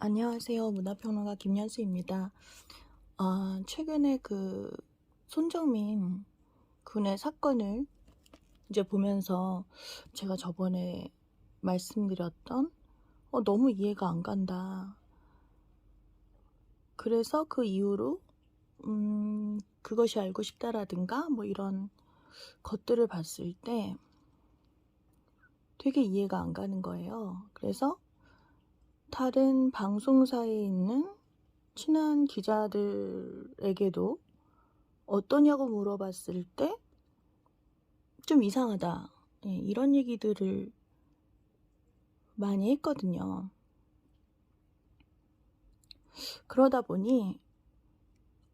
안녕하세요. 문화평론가 김연수입니다. 최근에 그 손정민 군의 사건을 이제 보면서 제가 저번에 말씀드렸던 너무 이해가 안 간다. 그래서 그 이후로 그것이 알고 싶다라든가 뭐 이런 것들을 봤을 때 되게 이해가 안 가는 거예요. 그래서 다른 방송사에 있는 친한 기자들에게도 어떠냐고 물어봤을 때 좀 이상하다, 이런 얘기들을 많이 했거든요. 그러다 보니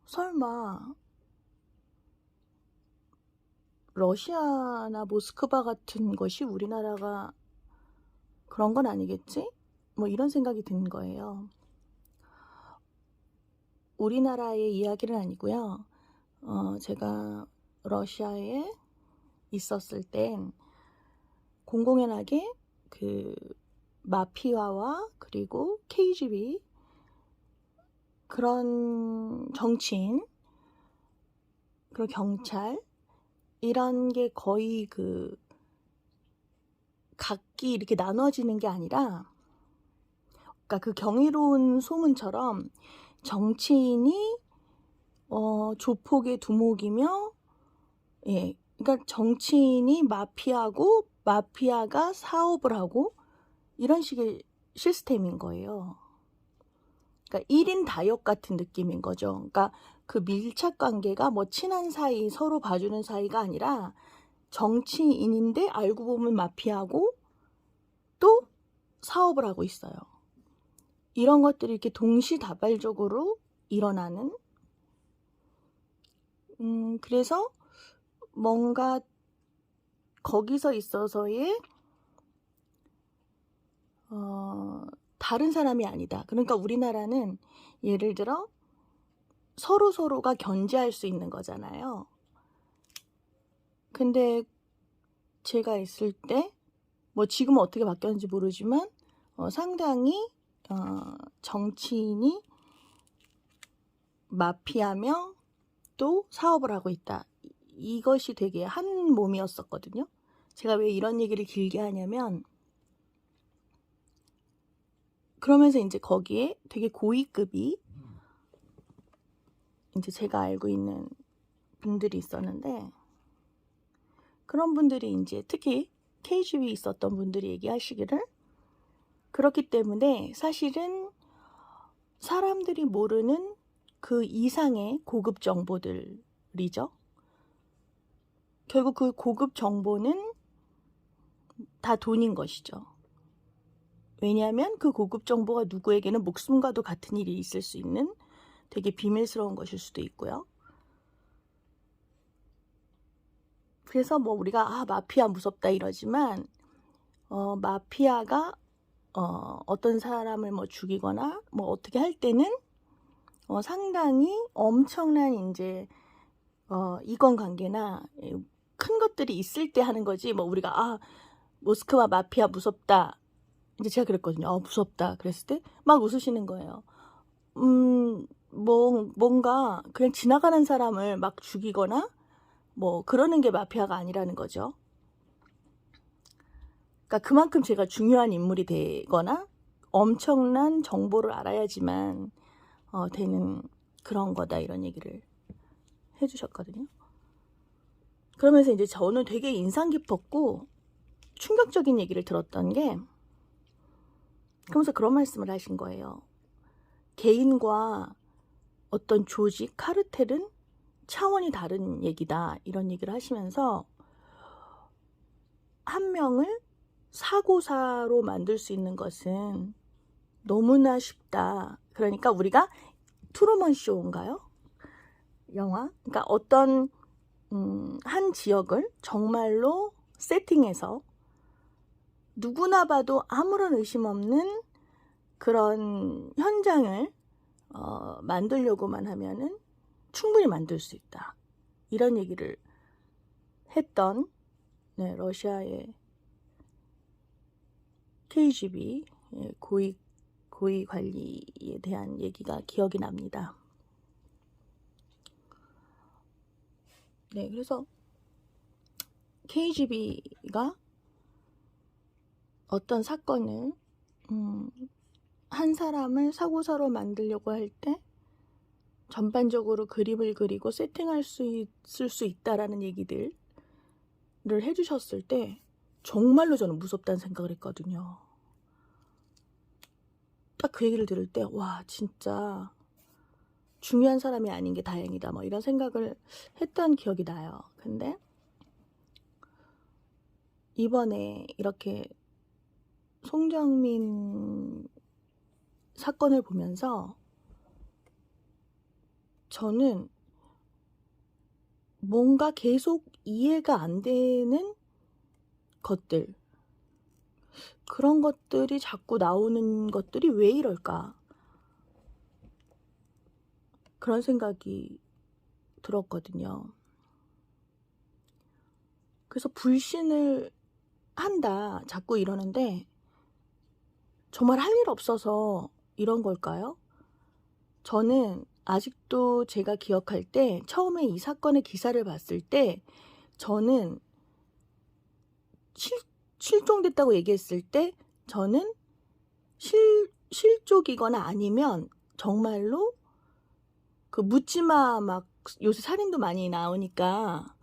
설마 러시아나 모스크바 같은 것이 우리나라가 그런 건 아니겠지? 뭐 이런 생각이 든 거예요. 우리나라의 이야기는 아니고요. 제가 러시아에 있었을 땐 공공연하게 그 마피아와 그리고 KGB 그런 정치인, 그리고 경찰 이런 게 거의 그 각기 이렇게 나눠지는 게 아니라, 그러니까 그 경이로운 소문처럼 정치인이 조폭의 두목이며, 그러니까 정치인이 마피아고 마피아가 사업을 하고 이런 식의 시스템인 거예요. 그러니까 1인 다역 같은 느낌인 거죠. 그러니까 그 밀착 관계가 뭐 친한 사이, 서로 봐주는 사이가 아니라 정치인인데 알고 보면 마피아고 또 사업을 하고 있어요. 이런 것들이 이렇게 동시다발적으로 일어나는, 그래서 뭔가 거기서 있어서의 다른 사람이 아니다. 그러니까 우리나라는 예를 들어 서로가 견제할 수 있는 거잖아요. 근데 제가 있을 때 뭐 지금은 어떻게 바뀌었는지 모르지만 상당히 정치인이 마피아며 또 사업을 하고 있다. 이것이 되게 한 몸이었었거든요. 제가 왜 이런 얘기를 길게 하냐면, 그러면서 이제 거기에 되게 고위급이 이제 제가 알고 있는 분들이 있었는데, 그런 분들이 이제 특히 KGB에 있었던 분들이 얘기하시기를, 그렇기 때문에 사실은 사람들이 모르는 그 이상의 고급 정보들이죠. 결국 그 고급 정보는 다 돈인 것이죠. 왜냐하면 그 고급 정보가 누구에게는 목숨과도 같은 일이 있을 수 있는 되게 비밀스러운 것일 수도 있고요. 그래서 뭐 우리가 마피아 무섭다 이러지만 마피아가 어떤 사람을 뭐 죽이거나 뭐 어떻게 할 때는 상당히 엄청난 이제 이권관계나 큰 것들이 있을 때 하는 거지. 뭐 우리가 모스크바 마피아 무섭다, 이제 제가 그랬거든요. 무섭다 그랬을 때 막 웃으시는 거예요. 뭔가 그냥 지나가는 사람을 막 죽이거나 뭐 그러는 게 마피아가 아니라는 거죠. 그러니까 그만큼 제가 중요한 인물이 되거나 엄청난 정보를 알아야지만 되는 그런 거다, 이런 얘기를 해주셨거든요. 그러면서 이제 저는 되게 인상 깊었고 충격적인 얘기를 들었던 게, 그러면서 그런 말씀을 하신 거예요. 개인과 어떤 조직, 카르텔은 차원이 다른 얘기다, 이런 얘기를 하시면서 한 명을 사고사로 만들 수 있는 것은 너무나 쉽다. 그러니까 우리가 트루먼 쇼인가요? 영화? 그러니까 어떤 한 지역을 정말로 세팅해서 누구나 봐도 아무런 의심 없는 그런 현장을 만들려고만 하면은 충분히 만들 수 있다, 이런 얘기를 했던 러시아의 KGB 고위 관리에 대한 얘기가 기억이 납니다. 네, 그래서 KGB가 어떤 사건을 한 사람을 사고사로 만들려고 할 때 전반적으로 그림을 그리고 세팅할 수 있을 수 있다라는 얘기들을 해주셨을 때 정말로 저는 무섭다는 생각을 했거든요. 딱 그 얘기를 들을 때 와, 진짜 중요한 사람이 아닌 게 다행이다, 뭐 이런 생각을 했던 기억이 나요. 근데 이번에 이렇게 송정민 사건을 보면서 저는 뭔가 계속 이해가 안 되는 것들, 그런 것들이 자꾸 나오는 것들이 왜 이럴까, 그런 생각이 들었거든요. 그래서 불신을 한다 자꾸 이러는데 정말 할 일 없어서 이런 걸까요? 저는 아직도 제가 기억할 때 처음에 이 사건의 기사를 봤을 때 저는 실종됐다고 얘기했을 때 저는 실족이거나 아니면 정말로 그 묻지마, 막 요새 살인도 많이 나오니까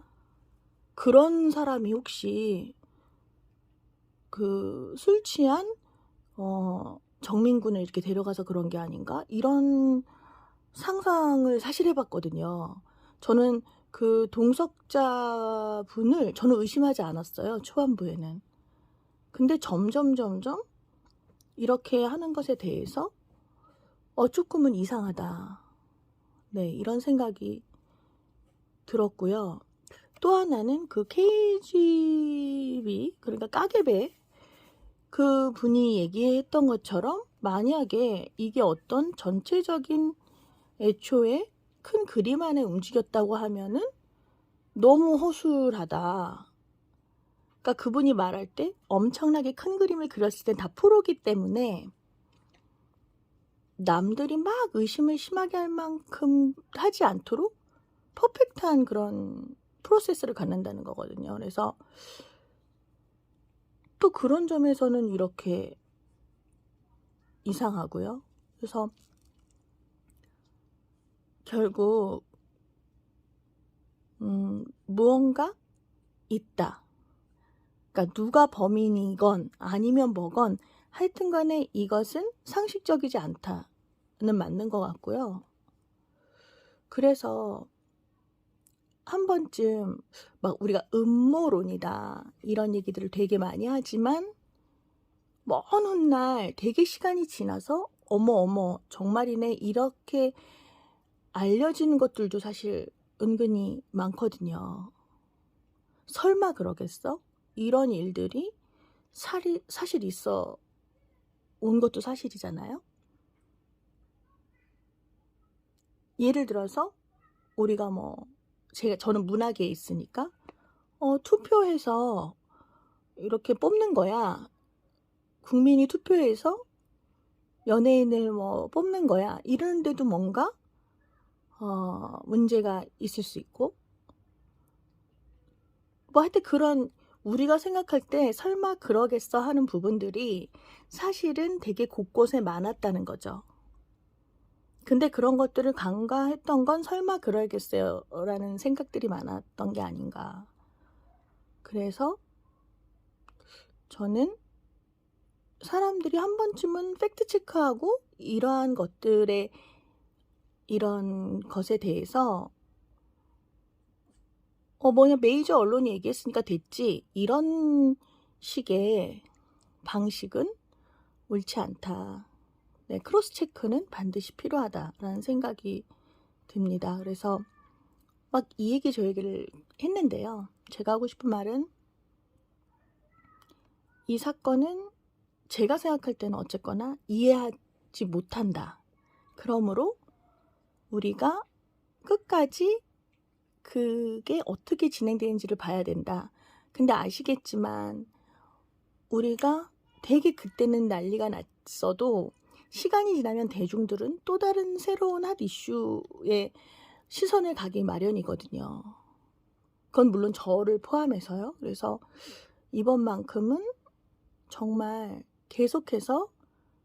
그런 사람이 혹시 그 술 취한 정민군을 이렇게 데려가서 그런 게 아닌가, 이런 상상을 사실 해봤거든요. 저는 그 동석자 분을 저는 의심하지 않았어요, 초반부에는. 근데 점점 이렇게 하는 것에 대해서 조금은 이상하다, 네, 이런 생각이 들었고요. 또 하나는 그 KGB, 그러니까 까게베 그 분이 얘기했던 것처럼 만약에 이게 어떤 전체적인 애초에 큰 그림 안에 움직였다고 하면은 너무 허술하다. 그러니까 그분이 말할 때 엄청나게 큰 그림을 그렸을 땐 다 프로기 때문에 남들이 막 의심을 심하게 할 만큼 하지 않도록 퍼펙트한 그런 프로세스를 갖는다는 거거든요. 그래서 또 그런 점에서는 이렇게 이상하고요. 그래서 결국 무언가 있다. 그러니까 누가 범인이건 아니면 뭐건 하여튼 간에 이것은 상식적이지 않다는 맞는 것 같고요. 그래서 한 번쯤 막 우리가 음모론이다 이런 얘기들을 되게 많이 하지만 먼 훗날 되게 시간이 지나서 어머 정말이네 이렇게 알려지는 것들도 사실 은근히 많거든요. 설마 그러겠어? 이런 일들이 사실 있어 온 것도 사실이잖아요. 예를 들어서 우리가 저는 문화계에 있으니까 투표해서 이렇게 뽑는 거야. 국민이 투표해서 연예인을 뽑는 거야. 이러는데도 뭔가 문제가 있을 수 있고, 하여튼 그런 우리가 생각할 때 설마 그러겠어 하는 부분들이 사실은 되게 곳곳에 많았다는 거죠. 근데 그런 것들을 간과했던 건 설마 그러겠어요 라는 생각들이 많았던 게 아닌가. 그래서 저는 사람들이 한 번쯤은 팩트체크하고 이러한 것들에 이런 것에 대해서 메이저 언론이 얘기했으니까 됐지, 이런 식의 방식은 옳지 않다. 네, 크로스 체크는 반드시 필요하다라는 생각이 듭니다. 그래서 막 이 얘기 저 얘기를 했는데요. 제가 하고 싶은 말은 이 사건은 제가 생각할 때는 어쨌거나 이해하지 못한다. 그러므로 우리가 끝까지 그게 어떻게 진행되는지를 봐야 된다. 근데 아시겠지만 우리가 되게 그때는 난리가 났어도 시간이 지나면 대중들은 또 다른 새로운 핫 이슈에 시선을 가기 마련이거든요. 그건 물론 저를 포함해서요. 그래서 이번만큼은 정말 계속해서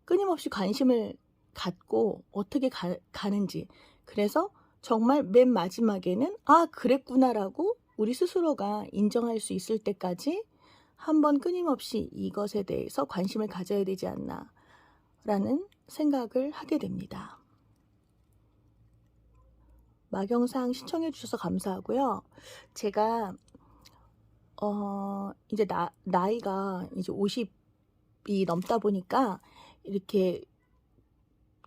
끊임없이 관심을 갖고 어떻게 가는지, 그래서 정말 맨 마지막에는 '아 그랬구나.'라고 우리 스스로가 인정할 수 있을 때까지 한번 끊임없이 이것에 대해서 관심을 가져야 되지 않나라는 생각을 하게 됩니다. 마경상 시청해 주셔서 감사하고요. 제가 이제 나이가 이제 50이 넘다 보니까 이렇게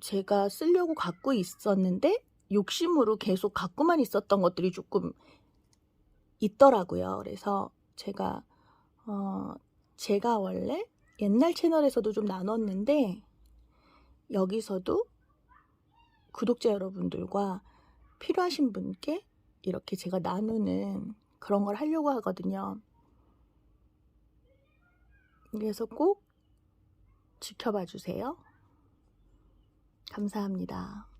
제가 쓰려고 갖고 있었는데 욕심으로 계속 갖고만 있었던 것들이 조금 있더라고요. 그래서 제가 원래 옛날 채널에서도 좀 나눴는데 여기서도 구독자 여러분들과 필요하신 분께 이렇게 제가 나누는 그런 걸 하려고 하거든요. 그래서 꼭 지켜봐 주세요. 감사합니다.